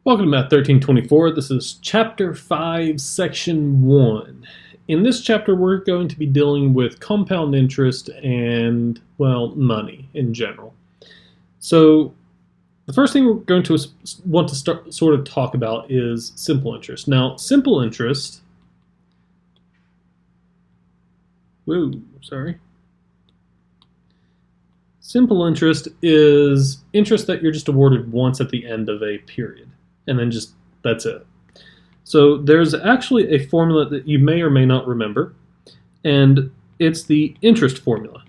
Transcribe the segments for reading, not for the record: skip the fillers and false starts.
Welcome to Math 1324. This is Chapter 5, Section 1. In this chapter, we're going to be dealing with compound interest and, well, money in general. So, the first thing we're going to want to sort of talk about is simple interest. Now, simple interest... Simple interest is interest that you're just awarded once at the end of a period. And then just, that's it. So there's actually a formula that you may or may not remember, and it's the interest formula.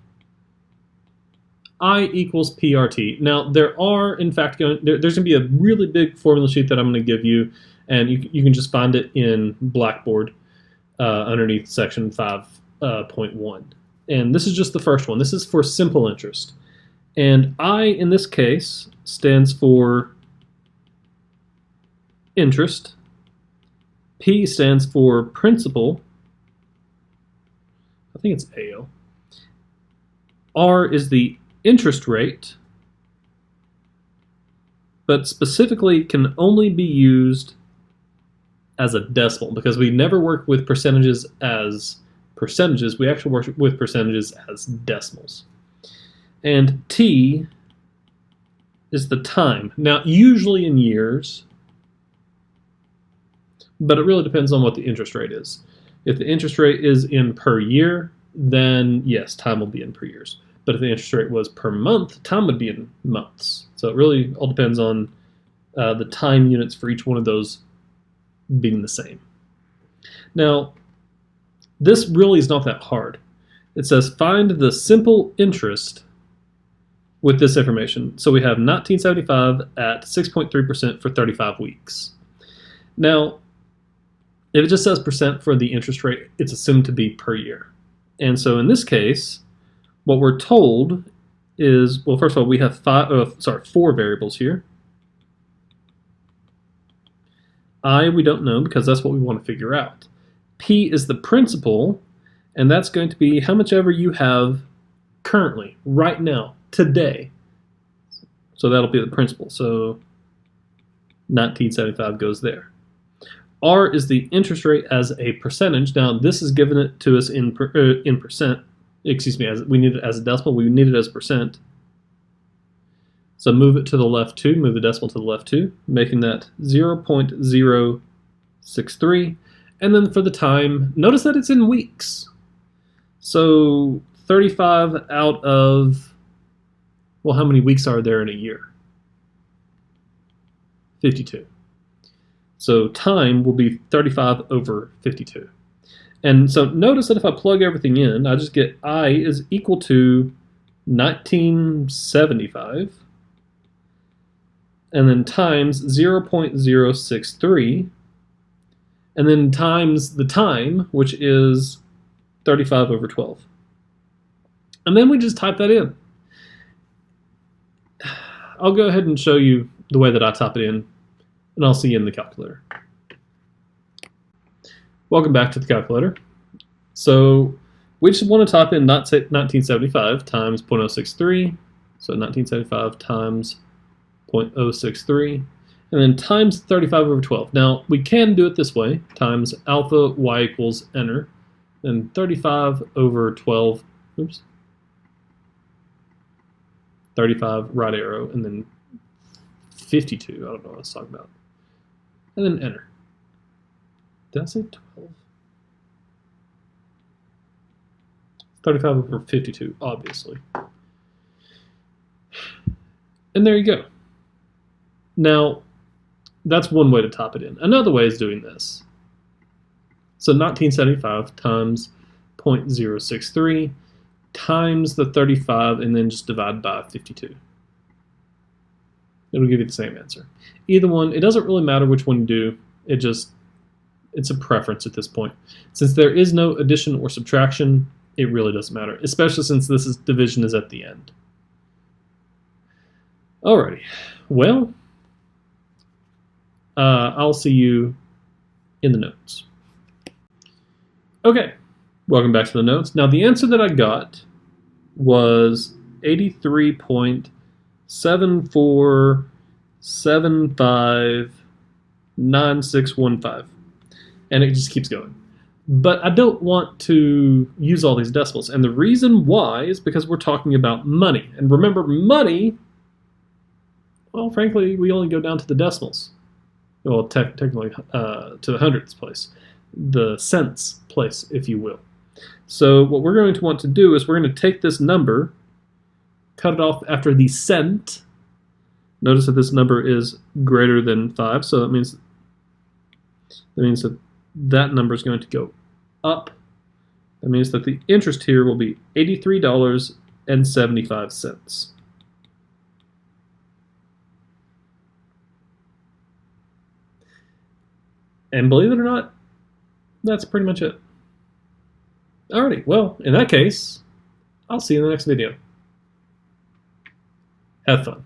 I equals PRT. Now there are, in fact, there's going to be a really big formula sheet that I'm going to give you, and you can just find it in Blackboard underneath section 5.1. And this is just the first one. This is for simple interest. And I, in this case, stands for interest. P stands for principal. I think it's AO. R is the interest rate, but specifically can only be used as a decimal because we never work with percentages as percentages. We actually work with percentages as decimals. And T is the time. Now, usually in years, but it really depends on what the interest rate is. If the interest rate is in per year, then yes, time will be in per years. But if the interest rate was per month, time would be in months. So it really all depends on the time units for each one of those being the same. Now, this really is not that hard. It says find the simple interest with this information. So we have 1975 at 6.3% for 35 weeks. Now, if it just says percent for the interest rate, it's assumed to be per year. And so in this case, what we're told is, well, first of all, we have four variables here. I, we don't know because that's what we want to figure out. P is the principal, and that's going to be how much ever you have currently, right now, today. So that'll be the principal. So 1975 goes there. R is the interest rate as a percentage. Now this is given it to us in percent. Excuse me, as we need it as a decimal. We need it as percent. So move it to the left 2. Move the decimal to the left 2, making that 0.063. And then for the time, notice that it's in weeks. So 35 out of, well, how many weeks are there in a year? 52. So time will be 35 over 52. And so notice that if I plug everything in, I just get I is equal to 1975, and then times 0.063, and then times the time, which is 35 over 12. And then we just type that in. I'll go ahead and show you the way that I type it in, and I'll see you in the calculator. Welcome back to the calculator. So we just want to type in 1975 times 0.063, so 1975 times 0.063, and then times 35 over 12. Now we can do it this way, times alpha y equals enter, and 35 over 12, 35 right arrow, and then 52, I don't know what I was talking about, and then enter. Did I say 12? 35 over 52, obviously. And there you go. Now, that's one way to type it in. Another way is doing this. So 1975 times 0.063 times the 35, and then just divide by 52. It'll give you the same answer. Either one, it doesn't really matter which one you do. It's a preference at this point. Since there is no addition or subtraction, it really doesn't matter, especially since division is at the end. Alrighty, well, I'll see you in the notes. Okay, welcome back to the notes. Now the answer that I got was 83.7475 9615. And it just keeps going. But I don't want to use all these decimals. And the reason why is because we're talking about money. And remember, money, well, frankly, we only go down to the decimals. Well, technically to the hundredths place. The cents place, if you will. So what we're going to want to do is we're going to take this number, cut it off after the cent. Notice that this number is greater than 5, so that means that number is going to go up. That means that the interest here will be $83.75. And believe it or not, that's pretty much it. Alrighty, well, in that case, I'll see you in the next video. Have fun.